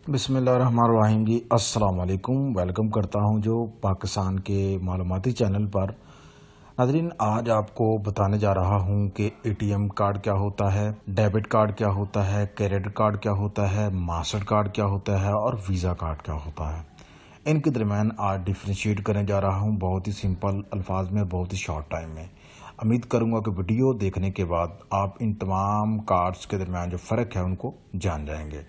बिस्मिल्लाहिर्रहमानिर्रहीम जी, अस्सलाम वालेकुम। वेलकम करता हूं जो पाकिस्तान के मालूमाती चैनल पर। नाज़रीन, आज आपको बताने जा रहा हूं कि एटीएम कार्ड क्या होता है, डेबिट कार्ड क्या होता है, क्रेडिट कार्ड क्या होता है, मास्टर कार्ड क्या होता है और वीज़ा कार्ड क्या होता है। इनके दरमियान आज डिफ्रेंशिएट करने जा रहा हूं, बहुत ही सिंपल अल्फाज में, बहुत ही शॉर्ट टाइम में। उम्मीद करूंगा कि वीडियो देखने के बाद आप इन तमाम कार्ड्स के दरमियान जो फ़र्क है उनको जान जाएंगे।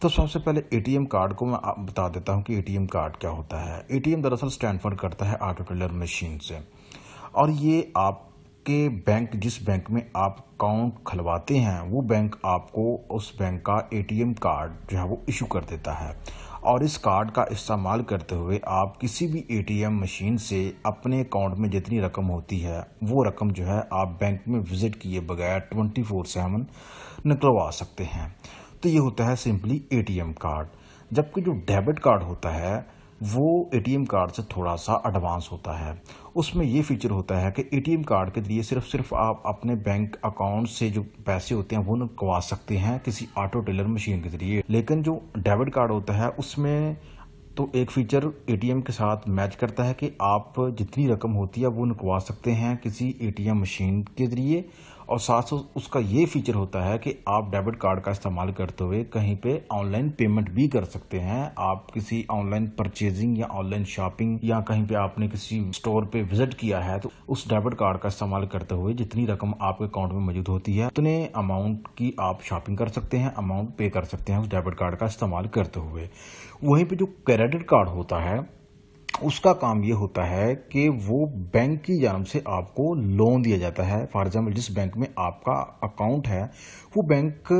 तो सबसे पहले एटीएम कार्ड को मैं बता देता हूं कि एटीएम कार्ड क्या होता है। एटीएम दरअसल स्टैंड फॉर करता है ऑटो टेलर मशीन से, और ये आपके बैंक, जिस बैंक में आप अकाउंट खुलवाते हैं वो बैंक आपको उस बैंक का एटीएम कार्ड जो है वो इशू कर देता है। और इस कार्ड का इस्तेमाल करते हुए आप किसी भी एटीएम मशीन से अपने अकाउंट में जितनी रकम होती है वो रकम जो है आप बैंक में विजिट किए बगैर 24/7 निकलवा सकते हैं। तो ये होता है सिंपली एटीएम कार्ड। जबकि जो डेबिट कार्ड होता है वो एटीएम कार्ड से थोड़ा सा एडवांस होता है। उसमें ये फीचर होता है कि एटीएम कार्ड के जरिए सिर्फ आप अपने बैंक अकाउंट से जो पैसे होते हैं वो निकलवा सकते हैं किसी ऑटो टेलर मशीन के जरिए। लेकिन जो डेबिट कार्ड होता है उसमें तो एक फीचर एटीएम के साथ मैच करता है कि आप जितनी रकम होती है वो निकलवा सकते हैं किसी एटीएम मशीन के जरिए, और साथ साथ उसका ये फीचर होता है कि आप डेबिट कार्ड का इस्तेमाल करते हुए कहीं पे ऑनलाइन पेमेंट भी कर सकते हैं। आप किसी ऑनलाइन परचेजिंग या ऑनलाइन शॉपिंग या कहीं पे आपने किसी स्टोर पे विजिट किया है तो उस डेबिट कार्ड का इस्तेमाल करते हुए जितनी रकम आपके अकाउंट में मौजूद होती है उतने अमाउंट की आप शॉपिंग कर सकते हैं, अमाउंट पे कर सकते हैं उस डेबिट कार्ड का इस्तेमाल करते हुए। वहीं पे जो क्रेडिट कार्ड होता है उसका काम ये होता है कि वो बैंक की जानब से आपको लोन दिया जाता है। फॉर एग्जाम्पल, जिस बैंक में आपका अकाउंट है वो बैंक,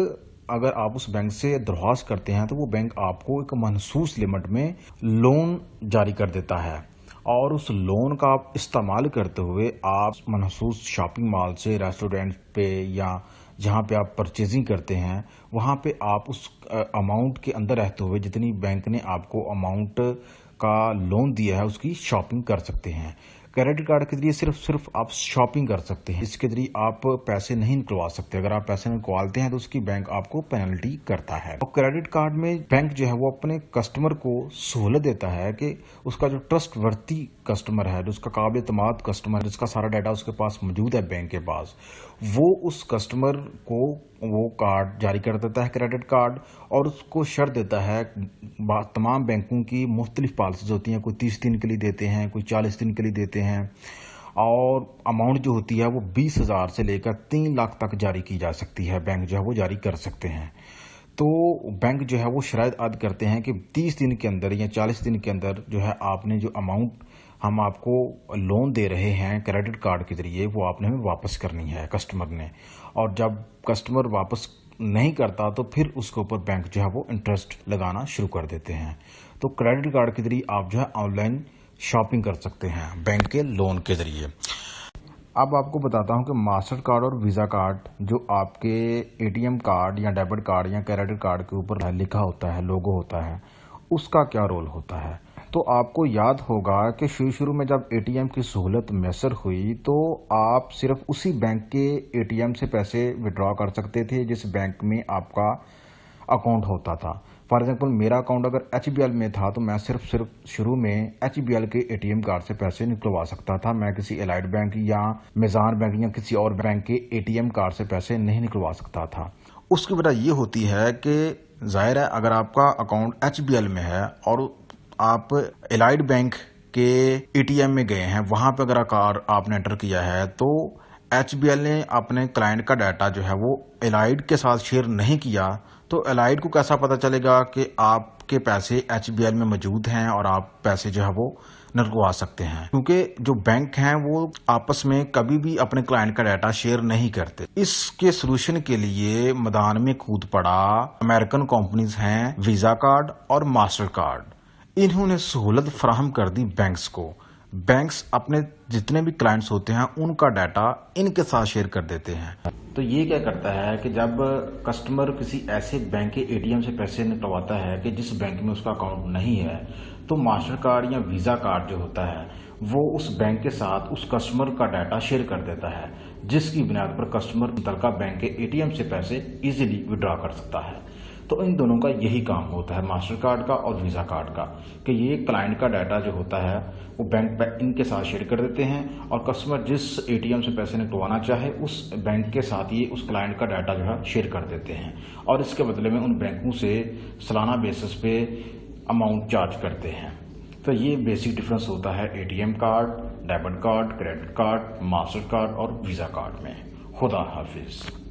अगर आप उस बैंक से दरख्वास्त करते हैं तो वो बैंक आपको एक महसूस लिमिट में लोन जारी कर देता है, और उस लोन का आप इस्तेमाल करते हुए आप महसूस शॉपिंग मॉल से, रेस्टोरेंट पे या जहाँ पे आप परचेजिंग करते हैं वहाँ पे आप उस अमाउंट के अंदर रहते हुए जितनी बैंक ने आपको अमाउंट का लोन दिया है उसकी शॉपिंग कर सकते हैं। क्रेडिट कार्ड के जरिए सिर्फ आप शॉपिंग कर सकते हैं, इसके जरिए आप पैसे नहीं निकलवा सकते। अगर आप पैसे निकलवाते हैं तो उसकी बैंक आपको पेनल्टी करता है। और क्रेडिट कार्ड में बैंक जो है वो अपने कस्टमर को सहूलत देता है कि उसका जो ट्रस्ट वर्ती कस्टमर है, जो उसका काबिल एतमाद कस्टमर है, जिसका सारा डाटा उसके पास मौजूद है बैंक के पास, वो उस कस्टमर को वो कार्ड जारी कर देता है, क्रेडिट कार्ड, और उसको शर्त देता है। तमाम बैंकों की मुख्तलिफ पॉलिसीज होती हैं, कोई 30 दिन के लिए देते हैं, कोई 40 दिन के लिए देते हैं, और अमाउंट जो होती है वो 20,000 से लेकर 3 लाख तक जारी की जा सकती है। बैंक जो है वो जारी कर सकते हैं। तो बैंक जो है वो शराइत आद करते हैं कि 30 दिन के अंदर या 40 दिन के अंदर जो है आपने जो अमाउंट हम आपको लोन दे रहे हैं क्रेडिट कार्ड के जरिए वो आपने हमें वापस करनी है कस्टमर ने। और जब कस्टमर वापस नहीं करता तो फिर उसके ऊपर बैंक जो है वो इंटरेस्ट लगाना शुरू कर देते हैं। तो क्रेडिट कार्ड के जरिए आप जो है ऑनलाइन शॉपिंग कर सकते हैं बैंक के लोन के जरिए। अब आपको बताता हूं कि मास्टर कार्ड और वीज़ा कार्ड जो आपके एटीएम कार्ड या डेबिट कार्ड या क्रेडिट कार्ड के ऊपर लिखा होता है, लोगो होता है, उसका क्या रोल होता है। तो आपको याद होगा कि शुरू में जब एटीएम की सहूलत मैसर हुई तो आप सिर्फ उसी बैंक के एटीएम से पैसे विड्रॉ कर सकते थे जिस बैंक में आपका अकाउंट होता था। फॉर एग्जांपल, मेरा अकाउंट अगर एचबीएल में था तो मैं सिर्फ शुरू में एचबीएल के एटीएम कार्ड से पैसे निकलवा सकता था। मैं किसी एलाइड बैंक या मेज़ान बैंक या किसी और बैंक के एटीएम कार्ड से पैसे नहीं निकलवा सकता था। उसकी वजह ये होती है कि जाहिर है अगर आपका अकाउंट एचबीएल में है और आप एलाइड बैंक के एटीएम में गए हैं, वहां पर अगर कार्ड आपने एंटर किया है तो एचबीएल ने अपने क्लाइंट का डाटा जो है वो एलाइड के साथ शेयर नहीं किया, तो एलाइड को कैसा पता चलेगा कि आपके पैसे एचबीएल में मौजूद हैं और आप पैसे जो है वो निकलवा सकते हैं। क्योंकि जो बैंक हैं वो आपस में कभी भी अपने क्लाइंट का डाटा शेयर नहीं करते। इसके सोल्यूशन के लिए मैदान में कूद पड़ा अमेरिकन कंपनीज हैं वीजा कार्ड और मास्टर कार्ड। इन्होंने सहूलत फराहम कर दी बैंक्स को। बैंक्स अपने जितने भी क्लाइंट्स होते हैं उनका डाटा इनके साथ शेयर कर देते हैं। तो ये क्या करता है कि जब कस्टमर किसी ऐसे बैंक के एटीएम से पैसे निकलवाता है कि जिस बैंक में उसका अकाउंट नहीं है, तो मास्टर कार्ड या वीजा कार्ड जो होता है वो उस बैंक के साथ उस कस्टमर का डाटा शेयर कर देता है, जिसकी बुनियाद पर कस्टमर मुतलका बैंक के एटीएम से पैसे इजीली विड्रॉ कर सकता है। تو ان دونوں کا یہی کام ہوتا ہے، ماسٹر کارڈ کا اور ویزا کارڈ کا، کہ یہ کلائنٹ کا ڈیٹا جو ہوتا ہے وہ بینک ان کے ساتھ شیئر کر دیتے ہیں، اور کسٹمر جس اے ٹی ایم سے پیسے نکلوانا چاہے اس بینک کے ساتھ یہ اس کلائنٹ کا ڈیٹا جو ہے شیئر کر دیتے ہیں، اور اس کے بدلے میں ان بینکوں سے سالانہ بیسس پہ اماؤنٹ چارج کرتے ہیں۔ تو یہ بیسک ڈفرنس ہوتا ہے A T M card, debit card, credit card, Mastercard اور ویزا کارڈ میں۔ خدا حافظ۔